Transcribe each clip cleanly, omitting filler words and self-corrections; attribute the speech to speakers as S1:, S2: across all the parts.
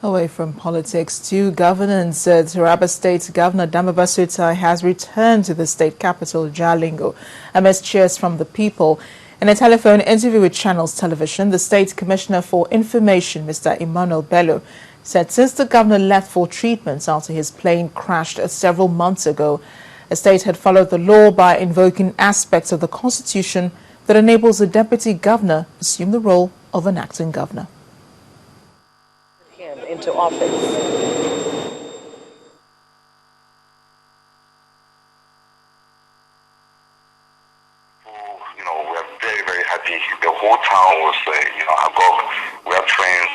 S1: Away from politics to governance, Taraba State Governor Dambaba Sutai has returned to the state capital, Jalingo, amidst cheers from the people. In a telephone interview with Channels Television, the State Commissioner for Information, Mr. Emmanuel Bello, said since the governor left for treatment after his plane crashed several months ago, the state had followed the law by invoking aspects of the constitution that enables the deputy governor to assume the role of an acting governor.
S2: Into office.
S3: We are very, very happy. The whole town was, agog. We have friends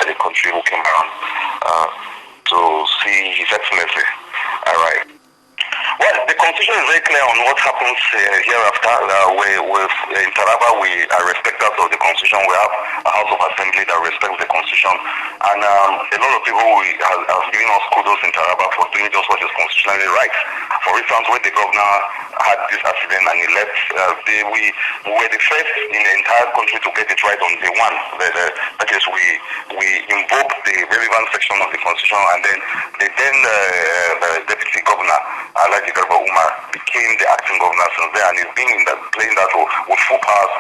S3: in the country who came around to see His Excellency. All right. Well, the constitution is very clear on what happens hereafter. In Taraba, we are respecters of the constitution. We have a House of Assembly that respects the constitution. And a lot of people have given us kudos in Taraba for doing just what is constitutionally right. For instance, when the governor had this accident and he left, we were the first in the entire country to get it right on day one. That is, we invoked the relevant section of the constitution, and then the then deputy governor, Alhaji Garba Umar, became the acting governor since then, and he's been playing that role with full powers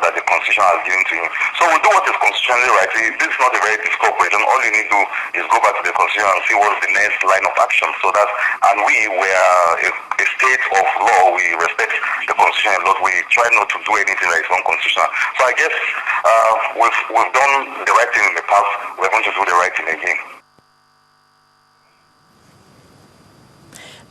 S3: that the constitution has given to him. So we do what is constitutionally right. This is not a very difficult question. All you need to do is go back to the constitution and see what is the next line of action. And we were a state of law. We respect the constitution a lot. We try not to do anything that is unconstitutional. So I guess we've done the right thing in the past. We're going to do the right thing again.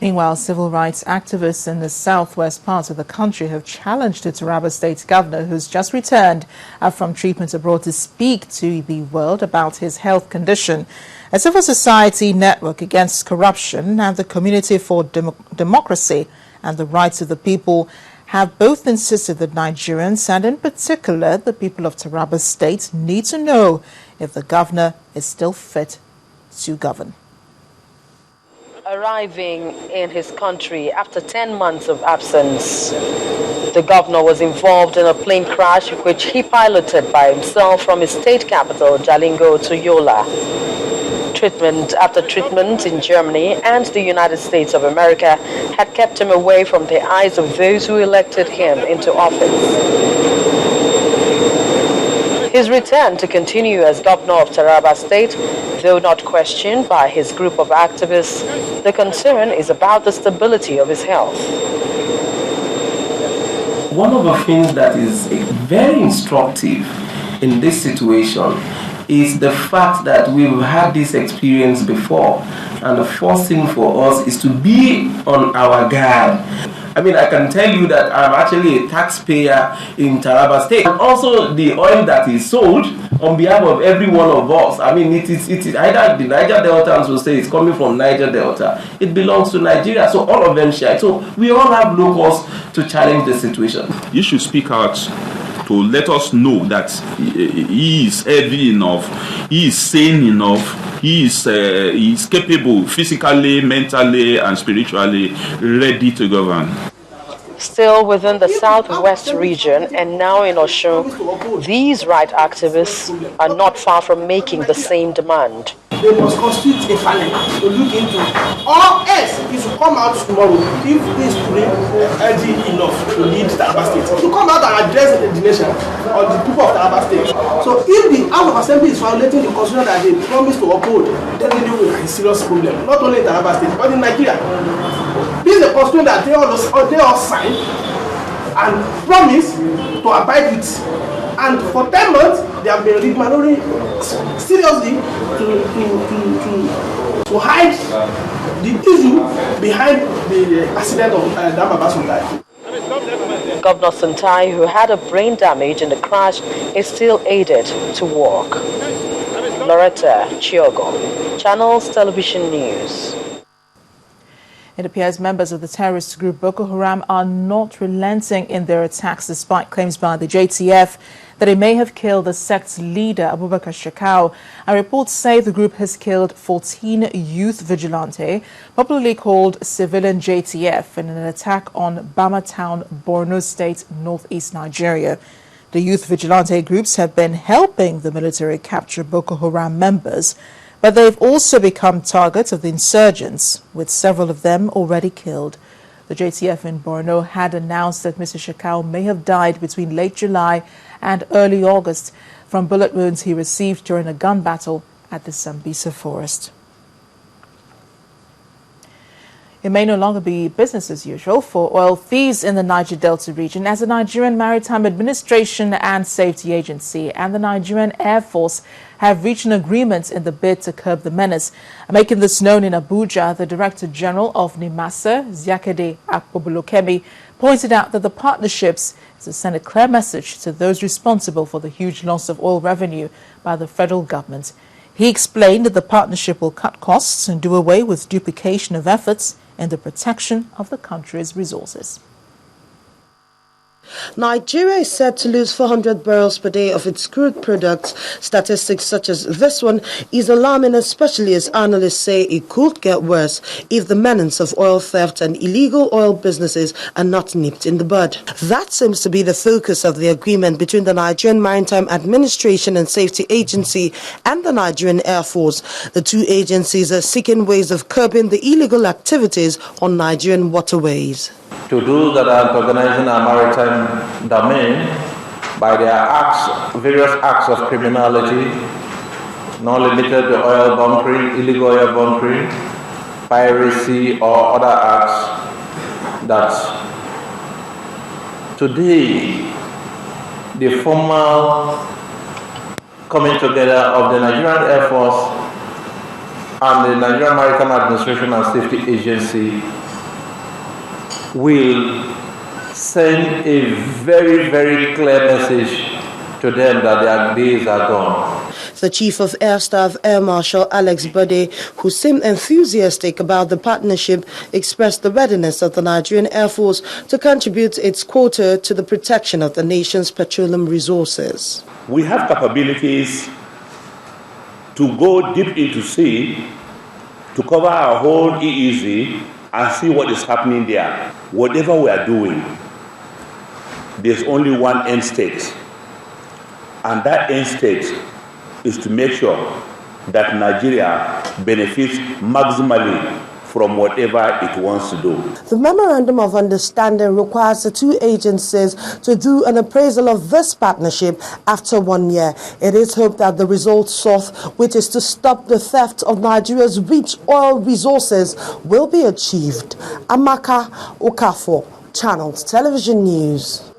S1: Meanwhile, civil rights activists in the southwest part of the country have challenged the Taraba State Governor, who's just returned from treatment abroad, to speak to the world about his health condition. A civil society network against corruption and the Community for Democracy and the Rights of the People have both insisted that Nigerians, and in particular the people of Taraba State, need to know if the governor is still fit to govern.
S2: Arriving in his country after 10 months of absence, the governor was involved in a plane crash which he piloted by himself from his state capital, Jalingo, to Yola. Treatment after treatment in Germany and the United States of America had kept him away from the eyes of those who elected him into office. His return to continue as governor of Taraba State, though not questioned by his group of activists, the concern is about the stability of his health.
S4: One of the things that is very instructive in this situation is the fact that we've had this experience before, and the first thing for us is to be on our guard. I mean, I can tell you that I'm actually a taxpayer in Taraba State. And also the oil that is sold on behalf of every one of us. I mean, it is either the Niger Delta, and so say it's coming from Niger Delta. It belongs to Nigeria, so all of them share. So we all have no cause to challenge the situation.
S5: You should speak out to let us know that he is healthy enough, he is sane enough, he is capable physically, mentally, and spiritually ready to govern.
S2: Still within the southwest region and now in Osun, these right activists are not far from making the same demand.
S6: They must constitute a panel to look into, or else it should come out tomorrow if he is healthy enough to lead Taraba State. To come out and address the nation or the people of Taraba State. So if the House of Assembly is violating the constitution that they promised to uphold, then they will have a serious problem, not only in Taraba State but in Nigeria. This is a constitution that they all signed and promised to abide with. And for 10 months, they have been ignoring seriously to hide the issue behind the accident of Dambaba Sutai.
S2: Governor Sutai, who had a brain damage in the crash, is still aided to walk. Loretta Chiogo, Channels Television News.
S1: It appears members of the terrorist group Boko Haram are not relenting in their attacks despite claims by the JTF that it may have killed the sect's leader, Abubakar Shekau. And reports say the group has killed 14 youth vigilante, popularly called civilian JTF, in an attack on Bama Town, Borno State, northeast Nigeria. The youth vigilante groups have been helping the military capture Boko Haram members, but they've also become targets of the insurgents, with several of them already killed. The JTF in Borno had announced that Mr. Shekau may have died between late July and early August from bullet wounds he received during a gun battle at the Sambisa forest. It may no longer be business as usual for oil thieves in the Niger Delta region, as the Nigerian Maritime Administration and Safety Agency and the Nigerian Air Force have reached an agreement in the bid to curb the menace. Making this known in Abuja, the Director General of NIMASA, Ziakede Akpobulokemi, pointed out that the partnerships is to send a clear message to those responsible for the huge loss of oil revenue by the federal government. He explained that the partnership will cut costs and do away with duplication of efforts in the protection of the country's resources.
S7: Nigeria is said to lose 400 barrels per day of its crude products. Statistics such as this one is alarming, especially as analysts say it could get worse if the menace of oil theft and illegal oil businesses are not nipped in the bud. That seems to be the focus of the agreement between the Nigerian Maritime Administration and Safety Agency and the Nigerian Air Force. The two agencies are seeking ways of curbing the illegal activities on Nigerian waterways.
S8: To those that are organizing our maritime domain by their acts, various acts of criminality, not limited to oil bunkering, illegal oil bunkering, piracy, or other acts, that today the formal coming together of the Nigerian Air Force and the Nigerian Maritime Administration and Safety Agency will send a very, very clear message to them that their days are gone.
S7: The Chief of Air Staff, Air Marshal Alex Bode, who seemed enthusiastic about the partnership, expressed the readiness of the Nigerian Air Force to contribute its quota to the protection of the nation's petroleum resources.
S9: We have capabilities to go deep into sea, to cover our whole EEZ, and see what is happening there. Whatever we are doing, there's only one end state. And that end state is to make sure that Nigeria benefits maximally from whatever it wants to do.
S7: The Memorandum of Understanding requires the two agencies to do an appraisal of this partnership after 1 year. It is hoped that the result sought, which is to stop the theft of Nigeria's rich oil resources, will be achieved. Amaka Okafor, Channels Television News.